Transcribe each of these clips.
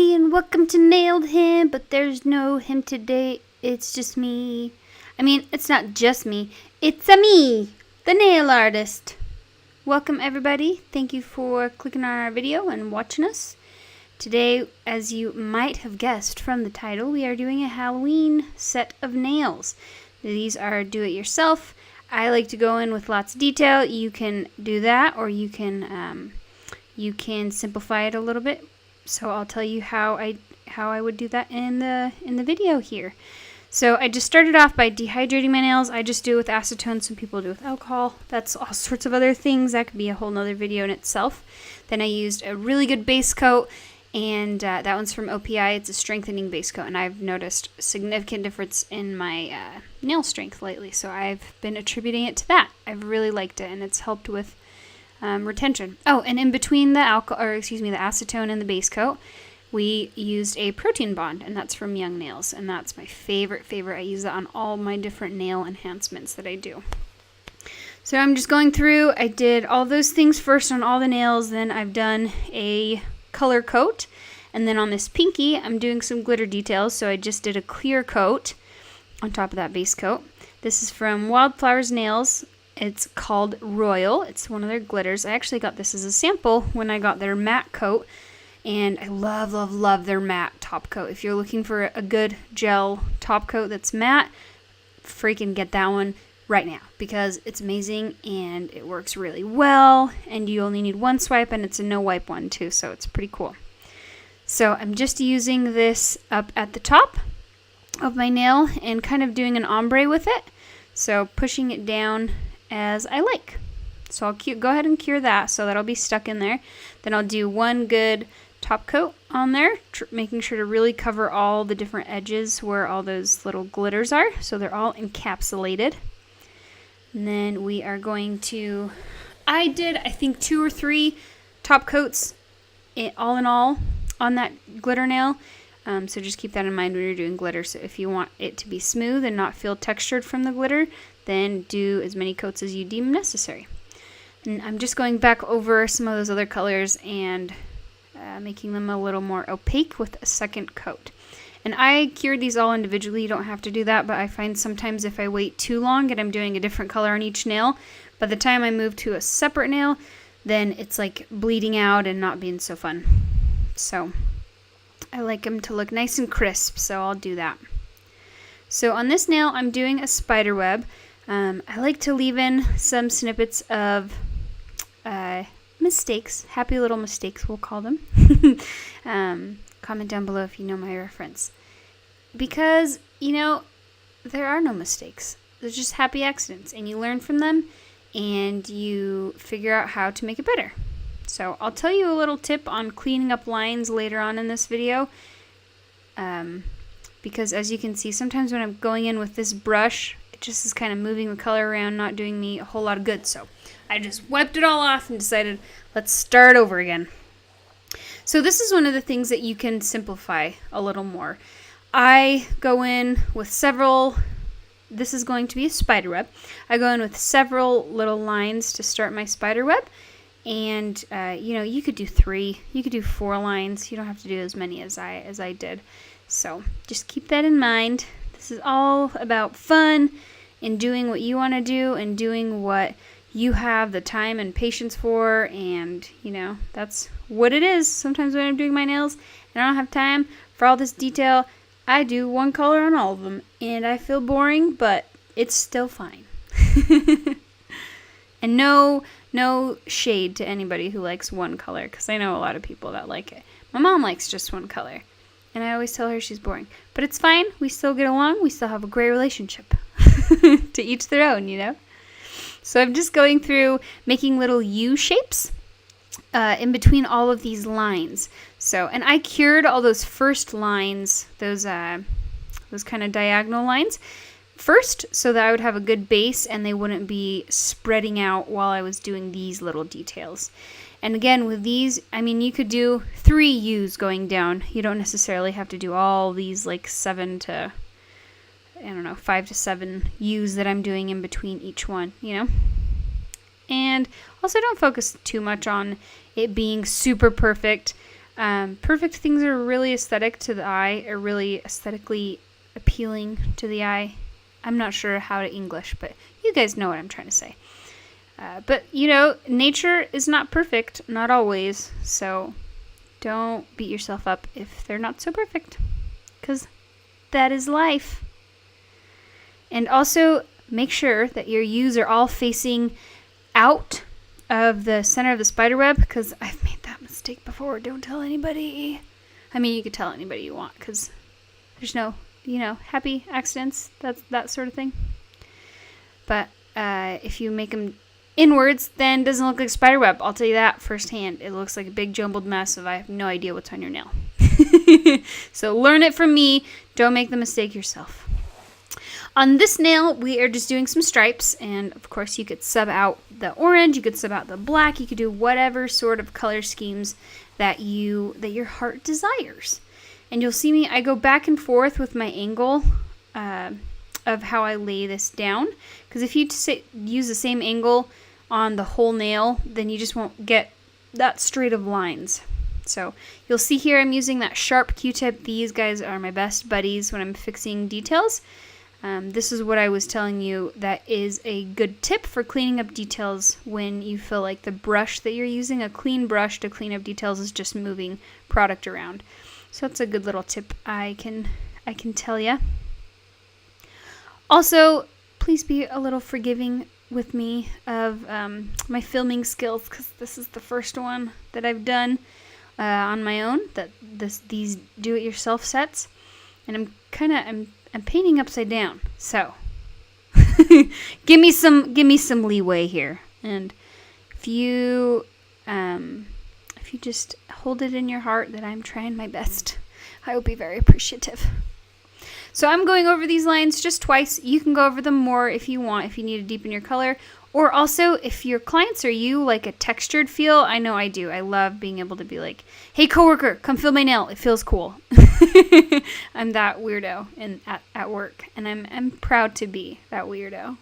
everybody, and welcome to Nailed Him, but there's no him today, it's just me. I mean, it's not just me, it's me, the nail artist. Welcome everybody, thank you for clicking on our video and watching us. Today, as you might have guessed from the title, we are doing a Halloween set of nails. These are do-it-yourself. I like to go in with lots of detail. You can do that, or you can simplify it a little bit. So I'll tell you how I would do that in the video here. So I just started off by dehydrating my nails. I just do it with acetone. Some people do it with alcohol. That's all sorts of other things. That could be a whole nother video in itself. Then I used a really good base coat, and that one's from OPI. It's a strengthening base coat, and I've noticed a significant difference in my nail strength lately. So I've been attributing it to that. I've really liked it, and it's helped with retention. Oh, and in between the acetone and the base coat, we used a protein bond, and that's from Young Nails, and that's my favorite. I use that on all my different nail enhancements that I do. So I'm just going through. I did all those things first on all the nails, then I've done a color coat, and then on this pinky, I'm doing some glitter details, so I just did a clear coat on top of that base coat. This is from Wildflowers Nails. It's called Royal. It's one of their glitters. I actually got this as a sample when I got their matte coat, and I love their matte top coat. If you're looking for a good gel top coat that's matte, freaking get that one right now, because it's amazing and it works really well, and you only need one swipe, and it's a no wipe one too, so it's pretty cool. So I'm just using this up at the top of my nail and kind of doing an ombre with it, so pushing it down as I like. So I'll go ahead and cure that, so that'll be stuck in there. Then I'll do one good top coat on there, making sure to really cover all the different edges where all those little glitters are, so they're all encapsulated. And then we are going to, I did I think 2 or 3 top coats all in all on that glitter nail. So just keep that in mind when you're doing glitter. So if you want it to be smooth and not feel textured from the glitter, then do as many coats as you deem necessary. And I'm just going back over some of those other colors and making them a little more opaque with a second coat. And I cured these all individually. You don't have to do that, but I find sometimes if I wait too long and I'm doing a different color on each nail, by the time I move to a separate nail, then it's like bleeding out and not being so fun. So I like them to look nice and crisp, so I'll do that. So on this nail, I'm doing a spider web. I like to leave in some snippets of mistakes, happy little mistakes, we'll call them. Comment down below if you know my reference. Because, there are no mistakes. They're just happy accidents, and you learn from them, and you figure out how to make it better. So I'll tell you a little tip on cleaning up lines later on in this video. Because as you can see, sometimes when I'm going in with this brush, it just is kind of moving the color around, not doing me a whole lot of good. So I just wiped it all off and decided, let's start over again. So this is one of the things that you can simplify a little more. I go in with several, this is going to be a spider web. I go in with several little lines to start my spider web. And, you could do 3, you could do 4 lines. You don't have to do as many as I did. So just keep that in mind. This is all about fun and doing what you want to do and doing what you have the time and patience for, and that's what it is. Sometimes when I'm doing my nails and I don't have time for all this detail, I do one color on all of them, and I feel boring, but it's still fine. And no shade to anybody who likes one color, because I know a lot of people that like it. My mom likes just one color, and I always tell her she's boring, but it's fine. We still get along. We still have a great relationship. To each their own, So I'm just going through making little U shapes in between all of these lines. So, and I cured all those first lines, those kind of diagonal lines first, so that I would have a good base and they wouldn't be spreading out while I was doing these little details. And again, with these, you could do 3 U's going down. You don't necessarily have to do all these 5 to 7 U's that I'm doing in between each one, And also don't focus too much on it being super perfect. Perfect things are really aesthetic to the eye, are really aesthetically appealing to the eye. I'm not sure how to English, but you guys know what I'm trying to say. But, nature is not perfect, not always, so don't beat yourself up if they're not so perfect, because that is life. And also, make sure that your U's are all facing out of the center of the spider web, because I've made that mistake before. Don't tell anybody. I mean, you could tell anybody you want, because there's no, happy accidents, that sort of thing. But if you make them inwards, then it doesn't look like a spider web. I'll tell you that firsthand. It looks like a big jumbled mess of I have no idea what's on your nail. So learn it from me. Don't make the mistake yourself. On this nail, we are just doing some stripes, and of course you could sub out the orange, you could sub out the black, you could do whatever sort of color schemes that your heart desires. And you'll see me, I go back and forth with my angle of how I lay this down, because if you use the same angle on the whole nail, then you just won't get that straight of lines. So you'll see here I'm using that sharp Q-tip. These guys are my best buddies when I'm fixing details. This is what I was telling you that is a good tip for cleaning up details when you feel like the brush that you're using, a clean brush to clean up details, is just moving product around. So that's a good little tip I can tell you. Also, please be a little forgiving with me of my filming skills, because this is the first one that I've done on my own, these do-it-yourself sets, and I'm painting upside down, so give me some leeway here. And if you just hold it in your heart that I'm trying my best, I will be very appreciative. So I'm going over these lines just twice. You can go over them more if you want, if you need to deepen your color. Or also, if your clients or you like a textured feel, I know I do. I love being able to be like, hey, coworker, come fill my nail. It feels cool. I'm that weirdo at work, and I'm proud to be that weirdo.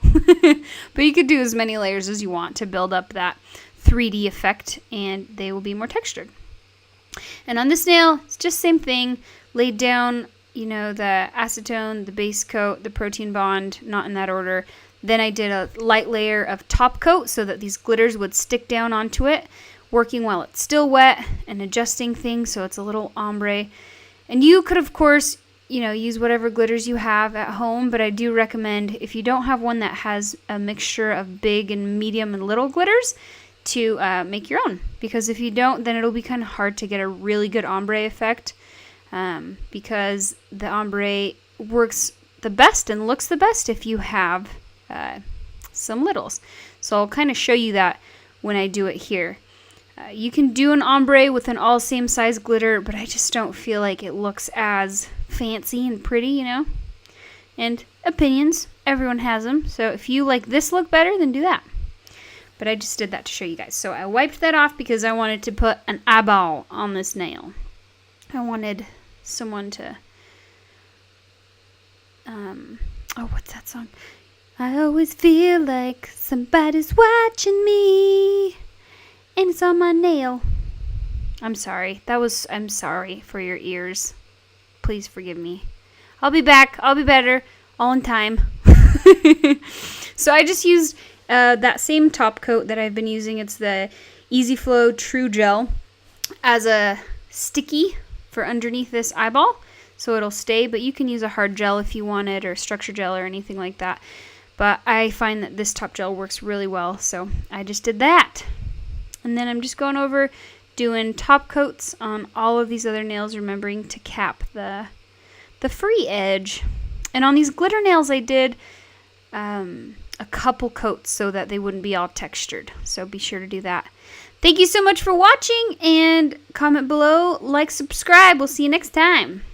But you could do as many layers as you want to build up that 3D effect, and they will be more textured. And on this nail, it's just same thing. Laid down, the acetone, the base coat, the protein bond, not in that order. Then I did a light layer of top coat so that these glitters would stick down onto it, working while it's still wet and adjusting things so it's a little ombre. And you could, of course, use whatever glitters you have at home, but I do recommend, if you don't have one that has a mixture of big and medium and little glitters, to make your own. Because if you don't, then it'll be kind of hard to get a really good ombre effect, because the ombre works the best and looks the best if you have some littles. So I'll kind of show you that when I do it here. You can do an ombre with an all same size glitter, but I just don't feel like it looks as fancy and pretty, And opinions, everyone has them. So if you like this look better, then do that. But I just did that to show you guys. So I wiped that off because I wanted to put an eyeball on this nail. I wanted someone to what's that song? I always feel like somebody's watching me, and it's on my nail. I'm sorry. I'm sorry for your ears. Please forgive me. I'll be back. I'll be better. All in time. So I just used that same top coat that I've been using. It's the Easy Flow True Gel as a sticky for underneath this eyeball, so it'll stay. But you can use a hard gel if you want it, or structure gel, or anything like that. But I find that this top gel works really well, so I just did that. And then I'm just going over doing top coats on all of these other nails, remembering to cap the free edge. And on these glitter nails, I did a couple coats so that they wouldn't be all textured. So be sure to do that. Thank you so much for watching, and comment below, like, subscribe. We'll see you next time.